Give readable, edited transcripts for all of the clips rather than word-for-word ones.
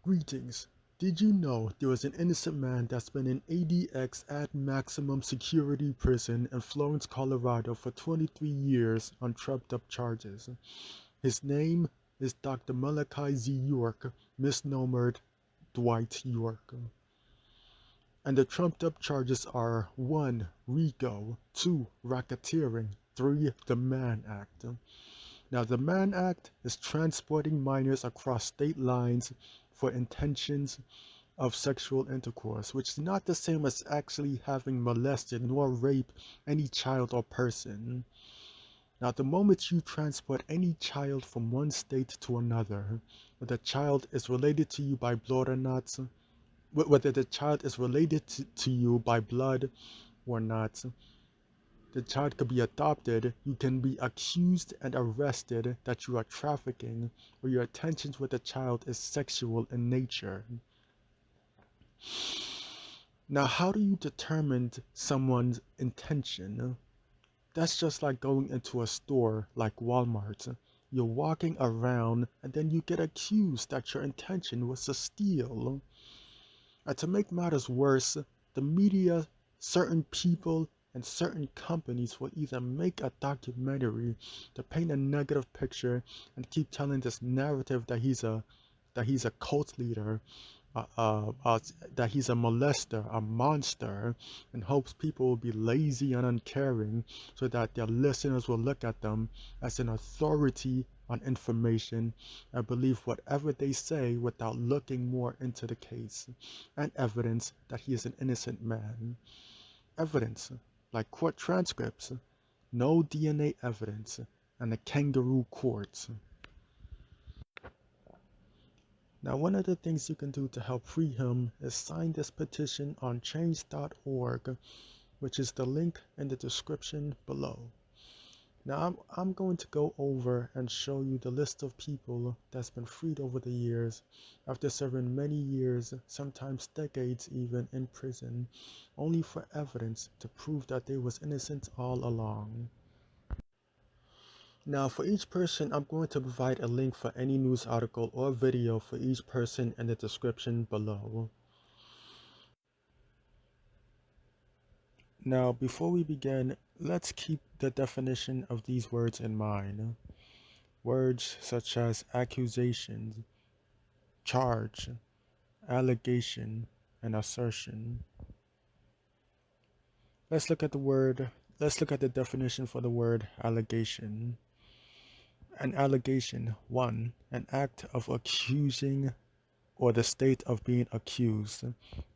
Greetings. Did you know there was an innocent man that's been in ADX at maximum security prison in Florence, Colorado for 23 years on trumped up charges? His name is Dr. Malachi Z. York, misnomered Dwight York. And the trumped up charges are 1. RICO, 2. Racketeering, 3. The Mann Act. Now, the Mann Act is transporting minors across state lines for intentions of sexual intercourse, which is not the same as actually having molested nor raped any child or person. Now, the moment you transport any child from one state to another, whether the child is related to you by blood or not, whether the child is related to you by blood or not, the child could be adopted, you can be accused and arrested that you are trafficking or your intentions with the child is sexual in nature. Now, how do you determine someone's intention? That's just like going into a store like Walmart. You're walking around and then you get accused that your intention was to steal. And to make matters worse, the media, certain people, and certain companies will either make a documentary to paint a negative picture and keep telling this narrative that he's a cult leader, that he's a molester, a monster, and hopes people will be lazy and uncaring so that their listeners will look at them as an authority on information and believe whatever they say without looking more into the case and evidence that he is an innocent man. Evidence like court transcripts, no DNA evidence, and the kangaroo courts. Now, one of the things you can do to help free him is sign this petition on change.org, which is the link in the description below. Now, I'm going to go over and show you the list of people that's been freed over the years after serving many years, sometimes decades even, in prison, only for evidence to prove that they was innocent all along. Now, for each person, I'm going to provide a link for any news article or video for each person in the description below. Now, before we begin, let's keep the definition of these words in mind. Words such as accusation, charge, allegation, and assertion. Let's look at the definition for the word allegation. An allegation, 1, an act of accusing or the state of being accused.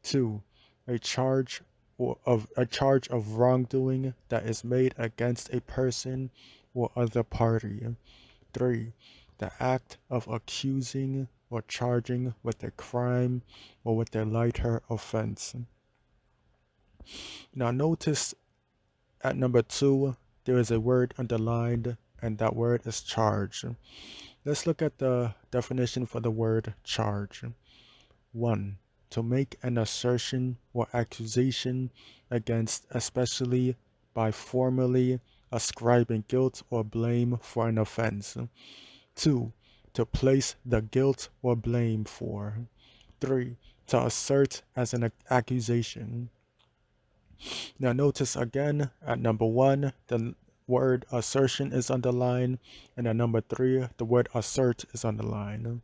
2, a charge of wrongdoing that is made against a person or other party. 3, the act of accusing or charging with a crime or with a lighter offense. Now notice at number 2, there is a word underlined, and that word is charge. Let's look at the definition for the word charge. 1, to make an assertion or accusation against, especially by formally ascribing guilt or blame for an offense. 2, to place the guilt or blame for. 3, to assert as an accusation. Now notice again at number 1, the word assertion is underlined, and at number 3, the word assert is underlined.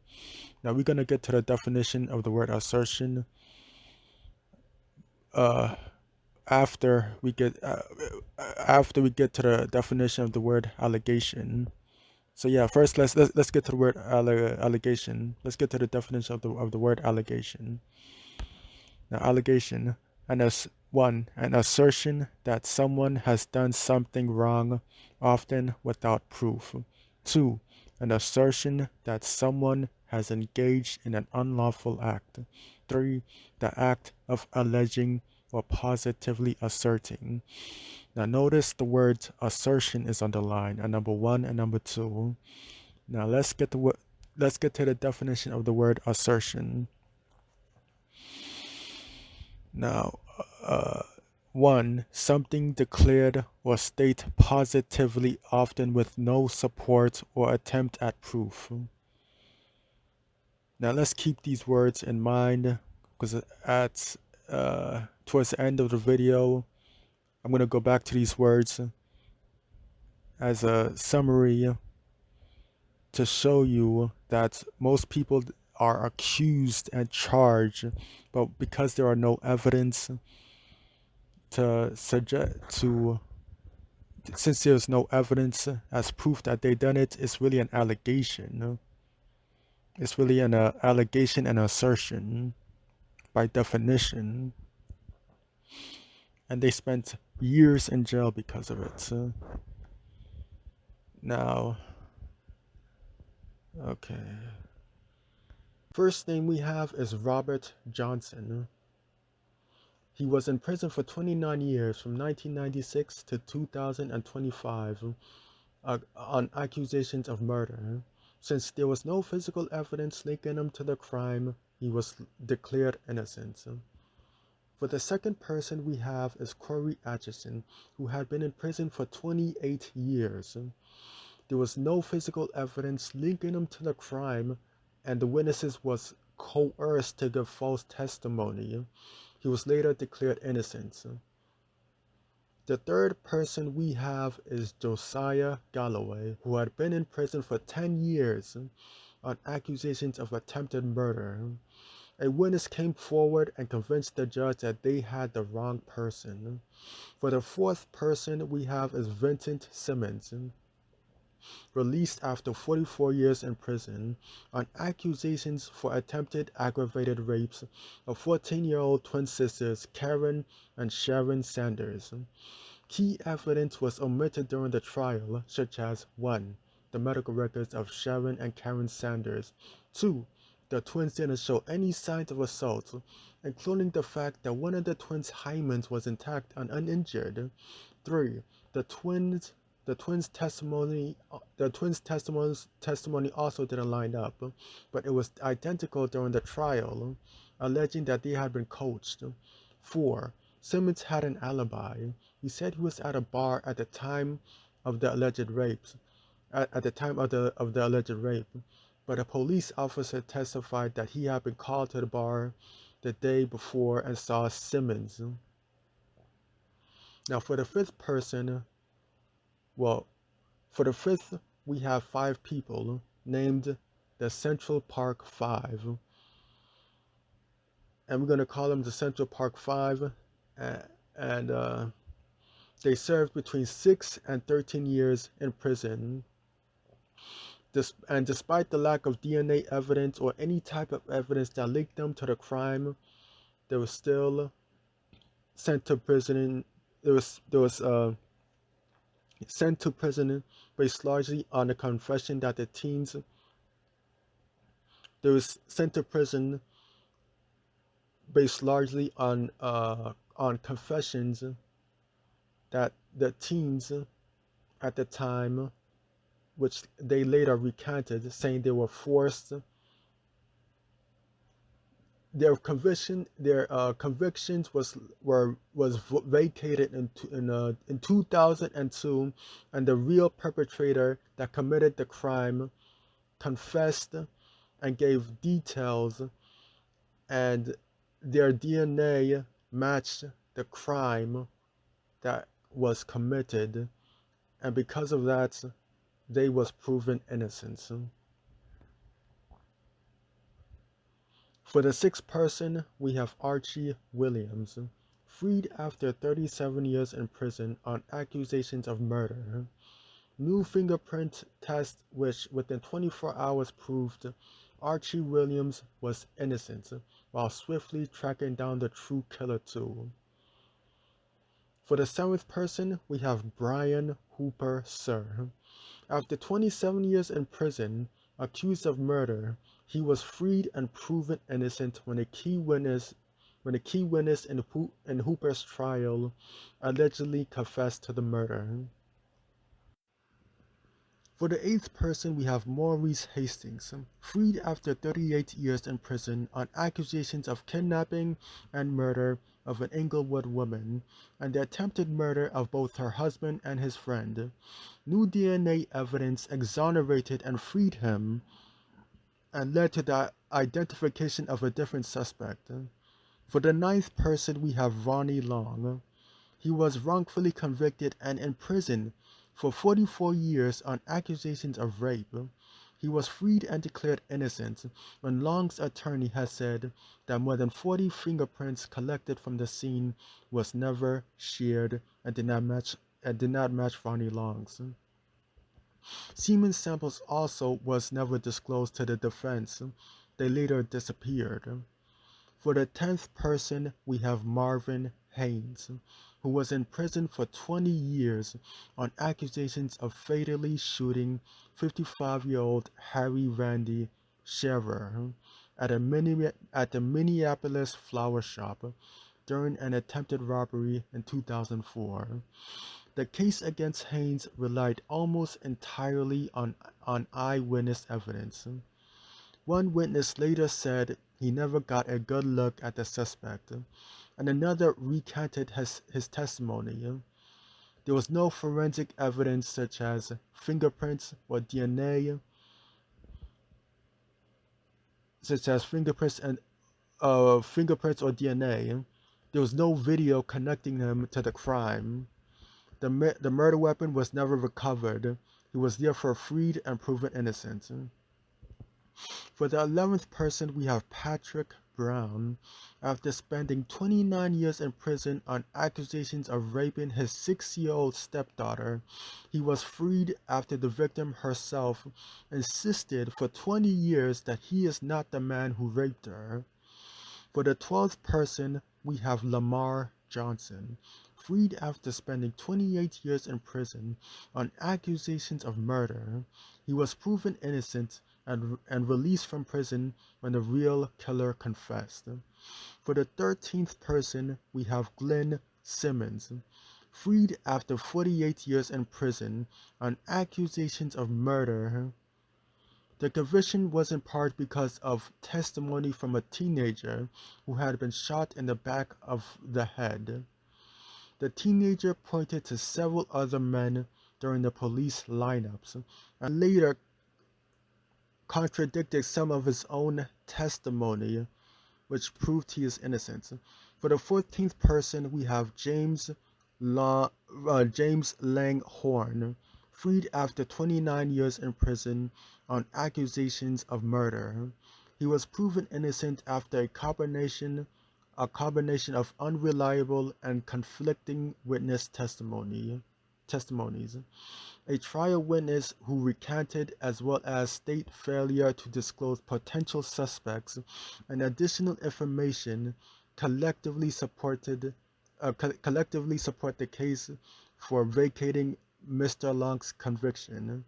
Now we're going to get to the definition of the word assertion after we get to the definition of the word allegation. So yeah, first let's get to the word allegation. Let's get to the definition of the word allegation. Now, allegation, an assertion that someone has done something wrong, often without proof. 2, an assertion that someone has engaged in an unlawful act. 3, the act of alleging or positively asserting. Now notice the word assertion is underlined at number 1 and number 2. Now let's get to the definition of the word assertion. Now, 1, something declared or state positively, often with no support or attempt at proof. Now let's keep these words in mind because at towards the end of the video, I'm gonna go back to these words as a summary to show you that most people are accused and charged, but because there are no evidence to suggest to since there's no evidence as proof that they done it, it's really an allegation. It's really an allegation and assertion by definition, and they spent years in jail because of it. Now, okay. First name we have is Robert Johnson. He was in prison for 29 years from 1996 to 2025 on accusations of murder. Since there was no physical evidence linking him to the crime, he was declared innocent. For the second person we have is Corey Atchison, who had been in prison for 28 years. There was no physical evidence linking him to the crime, and the witnesses was coerced to give false testimony. He was later declared innocent. The third person we have is Josiah Galloway, who had been in prison for 10 years on accusations of attempted murder. A witness came forward and convinced the judge that they had the wrong person. For the fourth person we have is Vincent Simmons, released after 44 years in prison on accusations for attempted aggravated rapes of 14-year-old twin sisters Karen and Sharon Sanders. Key evidence was omitted during the trial, such as 1. The medical records of Sharon and Karen Sanders. 2. The twins didn't show any signs of assault, including the fact that one of the twins' hymens was intact and uninjured. 3. The twins' testimony also didn't line up, but it was identical during the trial, alleging that they had been coached. 4. Simmons had an alibi. He said he was at a bar at the time of the alleged rapes. At the time of the alleged rape, but a police officer testified that he had been called to the bar the day before and saw Simmons. Now, for the fifth person, for the fifth, we have 5 people named the Central Park 5, and we're going to call them the Central Park 5, and they served between 6 and 13 years in prison. And despite the lack of DNA evidence or any type of evidence that linked them to the crime, they were still sent to prison. There was sent to prison based largely on the confession that the teens. They was sent to prison based largely on confessions that the teens at the time, which they later recanted, saying they were forced. Their convictions was vacated in 2002, and the real perpetrator that committed the crime confessed and gave details, and their DNA matched the crime that was committed, and because of that, they was proven innocent. For the sixth person, we have Archie Williams, freed after 37 years in prison on accusations of murder. New fingerprint test which within 24 hours proved Archie Williams was innocent, while swiftly tracking down the true killer too. For the seventh person, we have Brian Hooper Sir. After 27 years in prison, accused of murder, he was freed and proven innocent when a key witness in Hooper's trial allegedly confessed to the murder. For the eighth person, we have Maurice Hastings, freed after 38 years in prison on accusations of kidnapping and murder of an Inglewood woman and the attempted murder of both her husband and his friend. New DNA evidence exonerated and freed him and led to identification of a different suspect. For the ninth person, we have Ronnie Long. He was wrongfully convicted and imprisoned for 44 years on accusations of rape. He was freed and declared innocent when Long's attorney has said that more than 40 fingerprints collected from the scene was never shared and did not match Ronnie Long's. Semen samples also was never disclosed to the defense. They later disappeared. For the 10th person, we have Marvin Haynes, who was in prison for 20 years on accusations of fatally shooting 55-year-old Harry Randy Shearer at the Minneapolis flower shop during an attempted robbery in 2004. The case against Haynes relied almost entirely on eyewitness evidence. One witness later said he never got a good look at the suspect, and another recanted his testimony. There was no forensic evidence such as fingerprints or DNA, fingerprints or DNA. There was no video connecting him to the crime. The murder weapon was never recovered. He was therefore freed and proven innocent. For the 11th person, we have Patrick Brown. After spending 29 years in prison on accusations of raping his 6-year-old stepdaughter, he was freed after the victim herself insisted for 20 years that he is not the man who raped her. For the 12th person, we have Lamar Johnson. Freed after spending 28 years in prison on accusations of murder, he was proven innocent and released from prison when the real killer confessed. For the 13th person, we have Glenn Simmons. Freed after 48 years in prison on accusations of murder, the conviction was in part because of testimony from a teenager who had been shot in the back of the head. The teenager pointed to several other men during the police lineups and later contradicted some of his own testimony, which proved he is innocent. For the 14th person, we have James Langhorne, freed after 29 years in prison on accusations of murder. He was proven innocent after a combination of unreliable and conflicting witness testimonies. A trial witness who recanted, as well as state failure to disclose potential suspects and additional information, collectively support the case for vacating Mr. Long's conviction.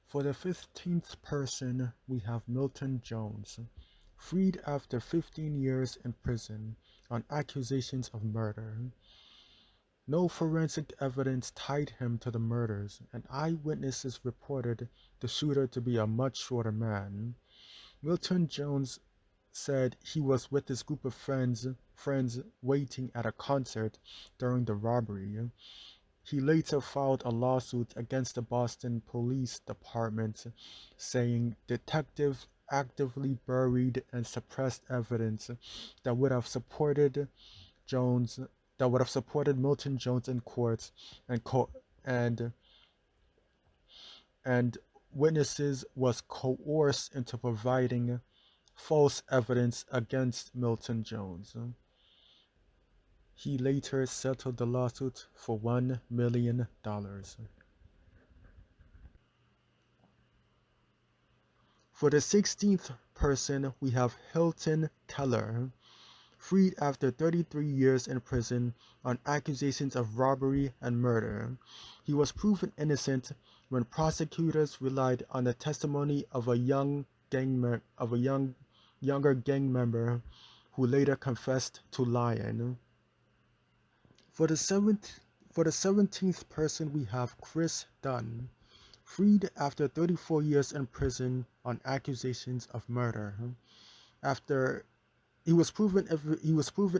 For the 15th person, we have Milton Jones, freed after 15 years in prison on accusations of murder. No forensic evidence tied him to the murders, and eyewitnesses reported the shooter to be a much shorter man. Milton Jones said he was with his group of friends waiting at a concert during the robbery. He later filed a lawsuit against the Boston Police Department, saying detectives actively buried and suppressed evidence that would have supported Jones Milton Jones in court, and and witnesses was coerced into providing false evidence against Milton Jones. He later settled the lawsuit for $1 million. For the 16th person, we have Hilton Keller, freed after 33 years in prison on accusations of robbery and murder. He was proven innocent when prosecutors relied on the testimony of a younger gang member who later confessed to lying. For the 17th person, we have Chris Dunn, freed after 34 years in prison on accusations of murder. After He was proven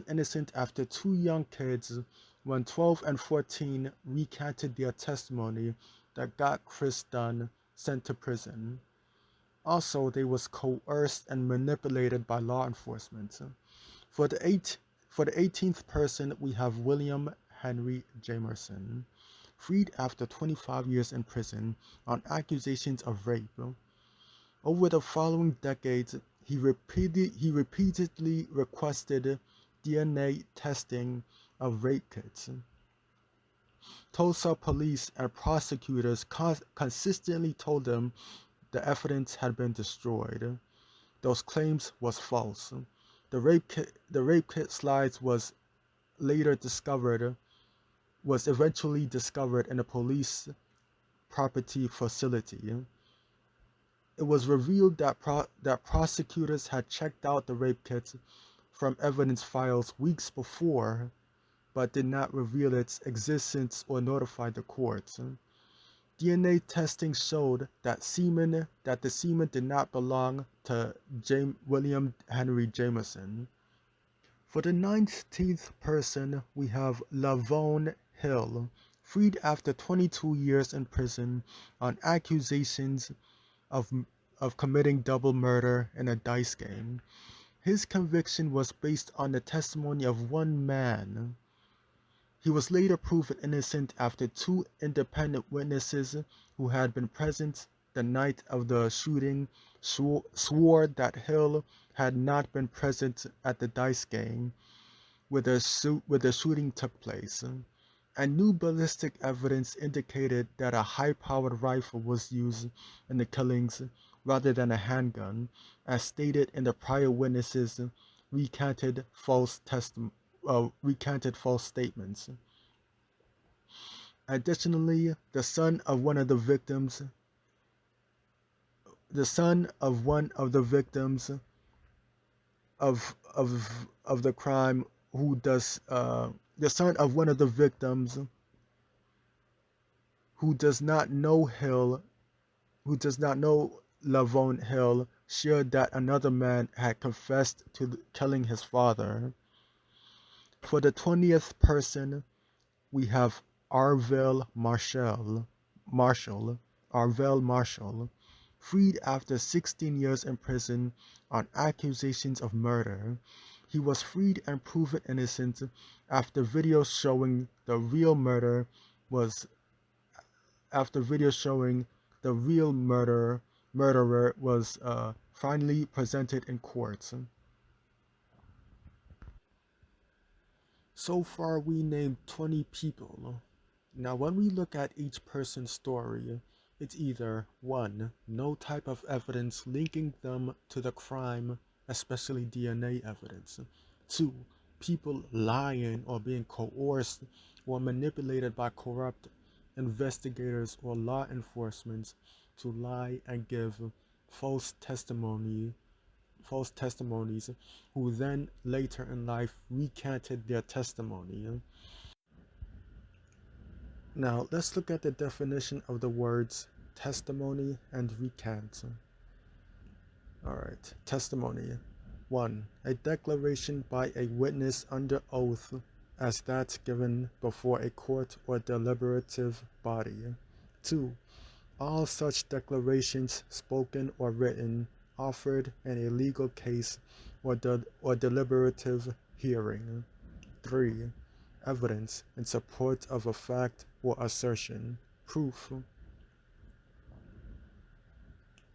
innocent after two young kids, when 12 and 14, recanted their testimony that got Chris Dunn sent to prison. Also, they was coerced and manipulated by law enforcement. For the 18th person, we have William Henry Jamerson, freed after 25 years in prison on accusations of rape. Over the following decades, he repeatedly requested DNA testing of rape kits. Tulsa police and prosecutors consistently told him the evidence had been destroyed. Those claims was false. The rape kit slides was eventually discovered in a police property facility. It was revealed that prosecutors had checked out the rape kits from evidence files weeks before, but did not reveal its existence or notify the courts. DNA testing showed that the semen did not belong to William Henry Jamerson. For the 19th person, we have Lavone Hill, freed after 22 years in prison on accusations of, of committing double murder in a dice game. His conviction was based on the testimony of one man. He was later proven innocent after two independent witnesses who had been present the night of the shooting swore that Hill had not been present at the dice game where the shooting took place. And new ballistic evidence indicated that a high-powered rifle was used in the killings rather than a handgun, as stated in the prior witnesses' recanted false statements. Additionally, the son of one of the victims of the crime, the son of one of the victims who does not know Lavone Hill, shared that another man had confessed to killing his father. For the 20th person, we have Arvell Marshall, freed after 16 years in prison on accusations of murder. He was freed and proven innocent after videos showing the real murderer was finally presented in court. So far, we named 20 people. Now, when we look at each person's story, it's either 1. No type of evidence linking them to the crime, especially DNA evidence. 2. People lying or being coerced or manipulated by corrupt investigators or law enforcement to lie and give false testimony false testimonies, who then later in life recanted their testimony. Now, let's look at the definition of the words testimony and recant. Alright, testimony. 1. A declaration by a witness under oath, as that given before a court or deliberative body. 2. All such declarations, spoken or written, offered in a legal case or deliberative hearing. 3. Evidence in support of a fact or assertion. Proof.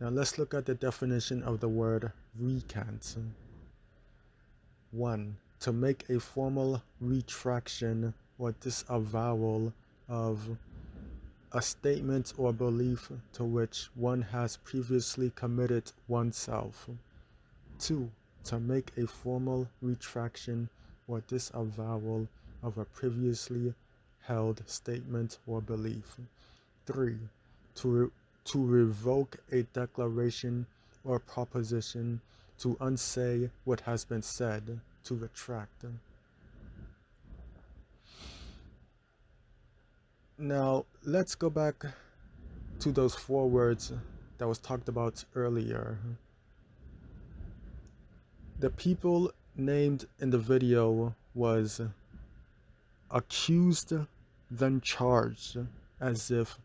Now let's look at the definition of the word recant. 1. To make a formal retraction or disavowal of a statement or belief to which one has previously committed oneself. 2. To make a formal retraction or disavowal of a previously held statement or belief. 3. To revoke a declaration or proposition, to unsay what has been said, to retract. Now, let's go back to those 4 words that was talked about earlier. The people named in the video was accused, then charged, as if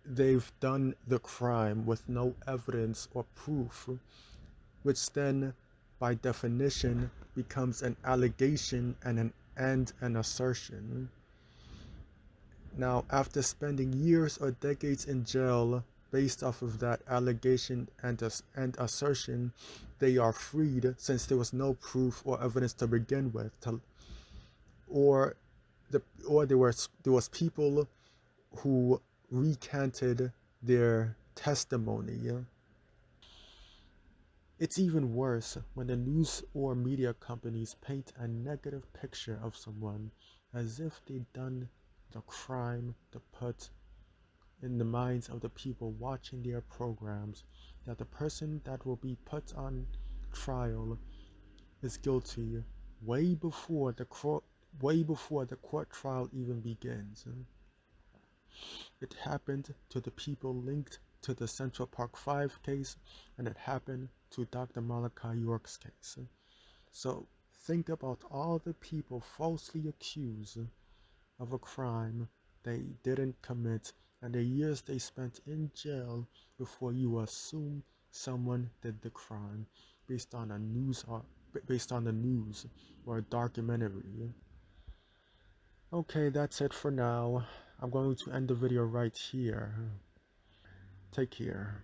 they've done the crime with no evidence or proof, which then, by definition, becomes an allegation and an assertion. Now, after spending years or decades in jail based off of that allegation and assertion, they are freed since there was no proof or evidence to begin with, or there was people who recanted their testimony. It's even worse when the news or media companies paint a negative picture of someone as if they'd done the crime to put in the minds of the people watching their programs that the person that will be put on trial is guilty way before the court trial even begins. It happened to the people linked to the Central Park 5 case, and it happened to Dr. Malachi York's case. So think about all the people falsely accused of a crime they didn't commit and the years they spent in jail before you assume someone did the crime based on the news or a documentary. Okay, that's it for now. I'm going to end the video right here. Take care.